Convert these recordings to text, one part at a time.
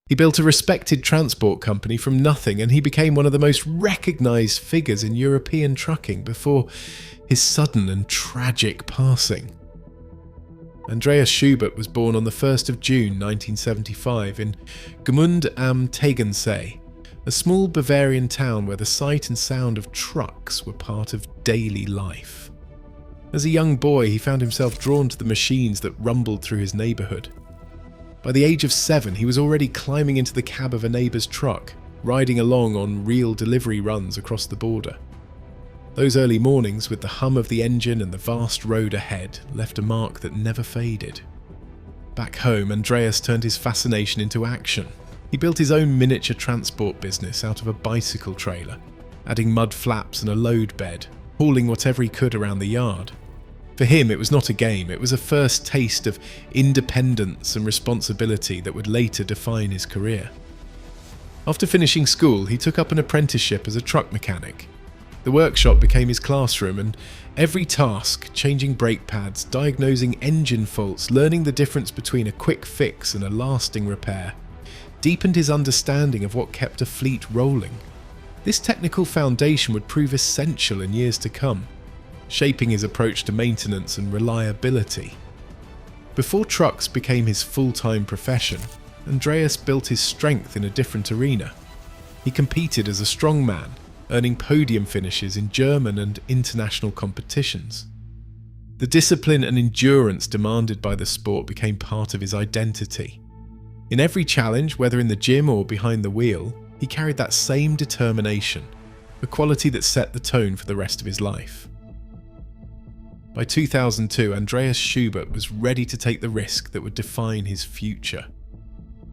He built a respected transport company from nothing, and he became one of the most recognised figures in European trucking before his sudden and tragic passing. Andreas Schubert was born on the 1st of June 1975 in Gmund am Tegensee, a small Bavarian town where the sight and sound of trucks were part of daily life. As a young boy, he found himself drawn to the machines that rumbled through his neighbourhood. By the age of 7, he was already climbing into the cab of a neighbour's truck, riding along on real delivery runs across the border. Those early mornings, with the hum of the engine and the vast road ahead, left a mark that never faded. Back home, Andreas turned his fascination into action. He built his own miniature transport business out of a bicycle trailer, adding mud flaps and a load bed, hauling whatever he could around the yard. For him, it was not a game, it was a first taste of independence and responsibility that would later define his career. After finishing school, he took up an apprenticeship as a truck mechanic. The workshop became his classroom, and every task, changing brake pads, diagnosing engine faults, learning the difference between a quick fix and a lasting repair, deepened his understanding of what kept a fleet rolling. This technical foundation would prove essential in years to come, shaping his approach to maintenance and reliability. Before trucks became his full-time profession, Andreas built his strength in a different arena. He competed as a strongman, earning podium finishes in German and international competitions. The discipline and endurance demanded by the sport became part of his identity. In every challenge, whether in the gym or behind the wheel, he carried that same determination, a quality that set the tone for the rest of his life. By 2002, Andreas Schubert was ready to take the risk that would define his future.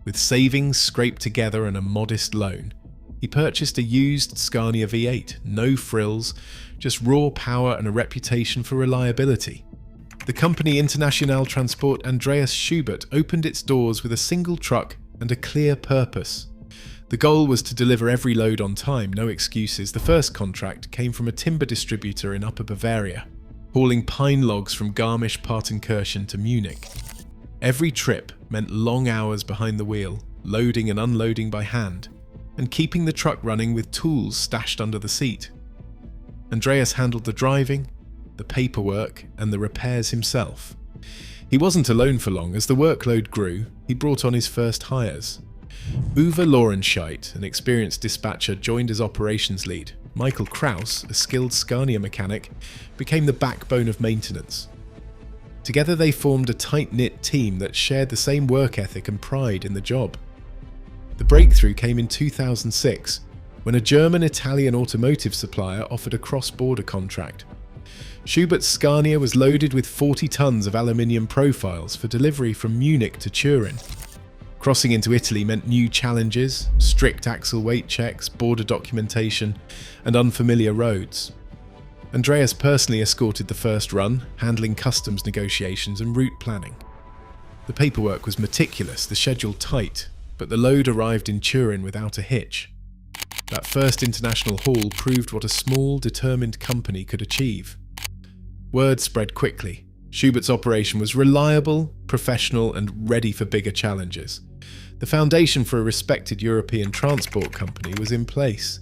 With savings scraped together and a modest loan, he purchased a used Scania V8, no frills, just raw power and a reputation for reliability. The company Internationale Transporte Andreas Schubert opened its doors with a single truck and a clear purpose. The goal was to deliver every load on time, no excuses. The first contract came from a timber distributor in Upper Bavaria, hauling pine logs from Garmisch-Partenkirchen to Munich. Every trip meant long hours behind the wheel, loading and unloading by hand, and keeping the truck running with tools stashed under the seat. Andreas handled the driving, the paperwork, and the repairs himself. He wasn't alone for long. As the workload grew, he brought on his first hires. Uwe Laurenscheidt, an experienced dispatcher, joined as operations lead. Michael Kraus, a skilled Scania mechanic, became the backbone of maintenance. Together they formed a tight-knit team that shared the same work ethic and pride in the job. The breakthrough came in 2006, when a German-Italian automotive supplier offered a cross-border contract. Schubert's Scania was loaded with 40 tons of aluminium profiles for delivery from Munich to Turin. Crossing into Italy meant new challenges, strict axle weight checks, border documentation, and unfamiliar roads. Andreas personally escorted the first run, handling customs negotiations and route planning. The paperwork was meticulous, the schedule tight, but the load arrived in Turin without a hitch. That first international haul proved what a small, determined company could achieve. Word spread quickly. Schubert's operation was reliable, professional, and ready for bigger challenges. The foundation for a respected European transport company was in place.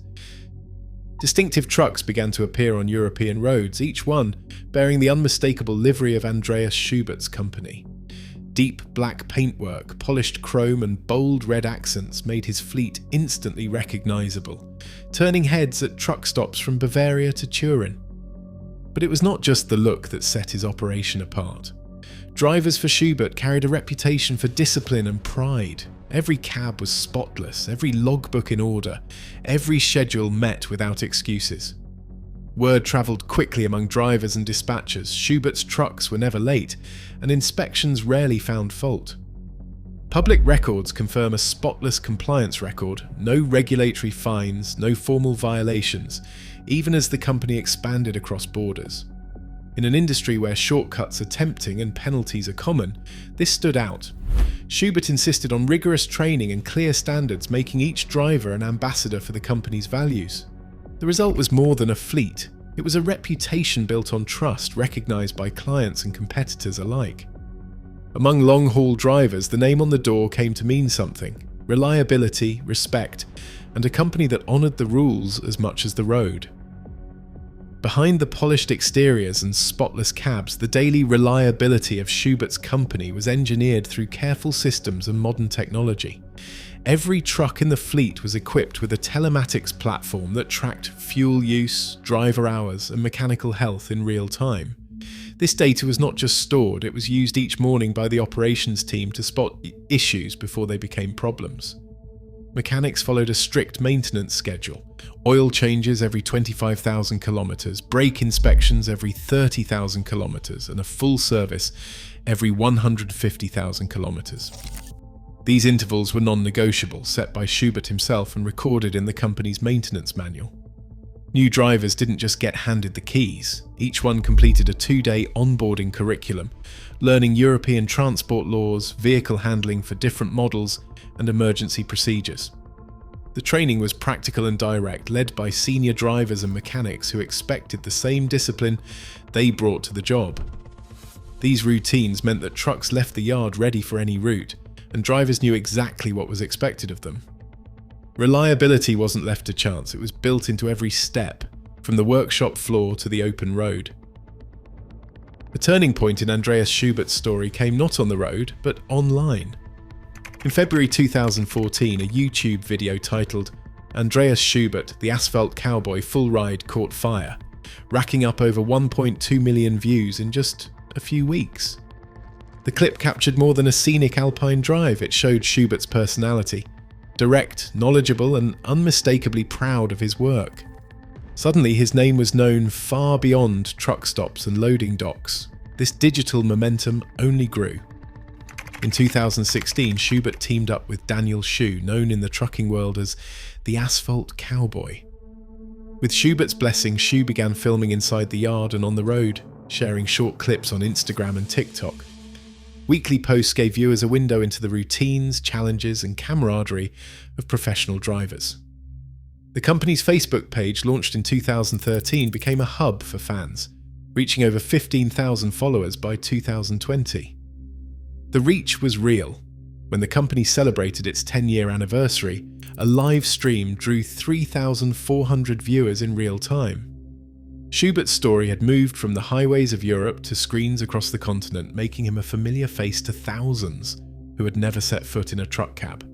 Distinctive trucks began to appear on European roads, each one bearing the unmistakable livery of Andreas Schubert's company. Deep black paintwork, polished chrome, and bold red accents made his fleet instantly recognizable, turning heads at truck stops from Bavaria to Turin. But it was not just the look that set his operation apart. Drivers for Schubert carried a reputation for discipline and pride. Every cab was spotless, every logbook in order, every schedule met without excuses. Word travelled quickly among drivers and dispatchers. Schubert's trucks were never late, and inspections rarely found fault. Public records confirm a spotless compliance record, no regulatory fines, no formal violations, even as the company expanded across borders. In an industry where shortcuts are tempting and penalties are common, this stood out. Schubert insisted on rigorous training and clear standards, making each driver an ambassador for the company's values. The result was more than a fleet. It was a reputation built on trust, recognized by clients and competitors alike. Among long-haul drivers, the name on the door came to mean something. reliability, respect, and a company that honoured the rules as much as the road. Behind the polished exteriors and spotless cabs, the daily reliability of Schubert's company was engineered through careful systems and modern technology. Every truck in the fleet was equipped with a telematics platform that tracked fuel use, driver hours, and mechanical health in real time. This data was not just stored, it was used each morning by the operations team to spot issues before they became problems. Mechanics followed a strict maintenance schedule: oil changes every 25,000 kilometers, brake inspections every 30,000 kilometers, and a full service every 150,000 kilometers. These intervals were non-negotiable, set by Schubert himself and recorded in the company's maintenance manual. New drivers didn't just get handed the keys. Each one completed a 2-day onboarding curriculum, learning European transport laws, vehicle handling for different models, and emergency procedures. The training was practical and direct, led by senior drivers and mechanics who expected the same discipline they brought to the job. These routines meant that trucks left the yard ready for any route, and drivers knew exactly what was expected of them. Reliability wasn't left to chance, it was built into every step, from the workshop floor to the open road. The turning point in Andreas Schubert's story came not on the road, but online. In February 2014, a YouTube video titled "Andreas Schubert, the Asphalt Cowboy Full Ride Caught Fire," racking up over 1.2 million views in just a few weeks. The clip captured more than a scenic alpine drive. It showed Schubert's personality: direct, knowledgeable, and unmistakably proud of his work. Suddenly, his name was known far beyond truck stops and loading docks. This digital momentum only grew. In 2016, Schubert teamed up with Daniel Shu, known in the trucking world as the Asphalt Cowboy. With Schubert's blessing, Shu began filming inside the yard and on the road, sharing short clips on Instagram and TikTok. Weekly posts gave viewers a window into the routines, challenges, and camaraderie of professional drivers. The company's Facebook page, launched in 2013, became a hub for fans, reaching over 15,000 followers by 2020. The reach was real. When the company celebrated its 10-year anniversary, a live stream drew 3,400 viewers in real time. Schubert's story had moved from the highways of Europe to screens across the continent, making him a familiar face to thousands who had never set foot in a truck cab.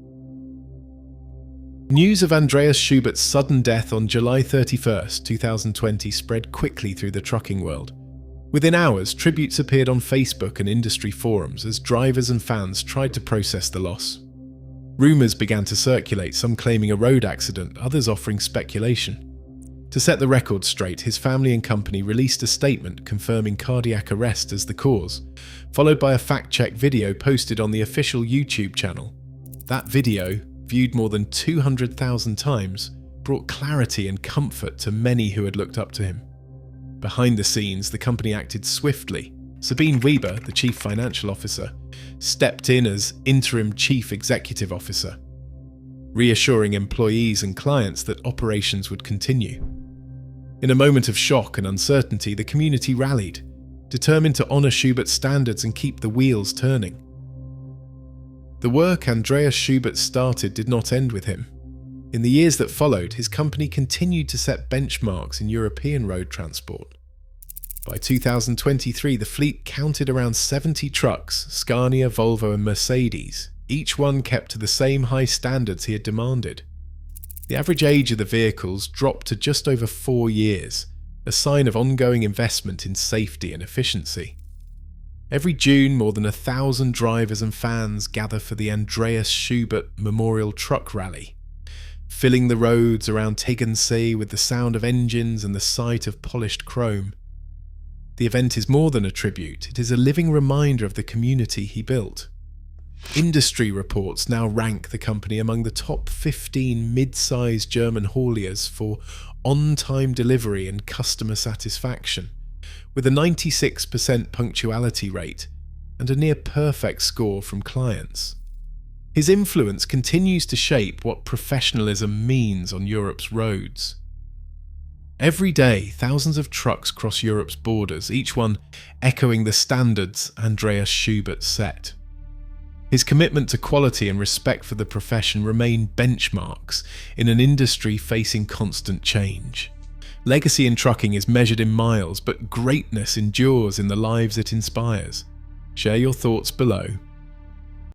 News of Andreas Schubert's sudden death on July 31, 2020 spread quickly through the trucking world. Within hours, tributes appeared on Facebook and industry forums as drivers and fans tried to process the loss. Rumours began to circulate, some claiming a road accident, others offering speculation. To set the record straight, his family and company released a statement confirming cardiac arrest as the cause, followed by a fact-check video posted on the official YouTube channel. That video, viewed more than 200,000 times, brought clarity and comfort to many who had looked up to him. Behind the scenes, the company acted swiftly. Sabine Weber, the chief financial officer, stepped in as interim chief executive officer, reassuring employees and clients that operations would continue. In a moment of shock and uncertainty, the community rallied, determined to honour Schubert's standards and keep the wheels turning. The work Andreas Schubert started did not end with him. In the years that followed, his company continued to set benchmarks in European road transport. By 2023, the fleet counted around 70 trucks, Scania, Volvo and Mercedes. Each one kept to the same high standards he had demanded. The average age of the vehicles dropped to just over 4 years, a sign of ongoing investment in safety and efficiency. Every June, more than 1,000 drivers and fans gather for the Andreas Schubert Memorial Truck Rally, filling the roads around Tegernsee with the sound of engines and the sight of polished chrome. The event is more than a tribute, it is a living reminder of the community he built. Industry reports now rank the company among the top 15 mid-sized German hauliers for on-time delivery and customer satisfaction, with a 96% punctuality rate and a near-perfect score from clients. His influence continues to shape what professionalism means on Europe's roads. Every day, thousands of trucks cross Europe's borders, each one echoing the standards Andreas Schubert set. His commitment to quality and respect for the profession remain benchmarks in an industry facing constant change. Legacy in trucking is measured in miles, but greatness endures in the lives it inspires. Share your thoughts below.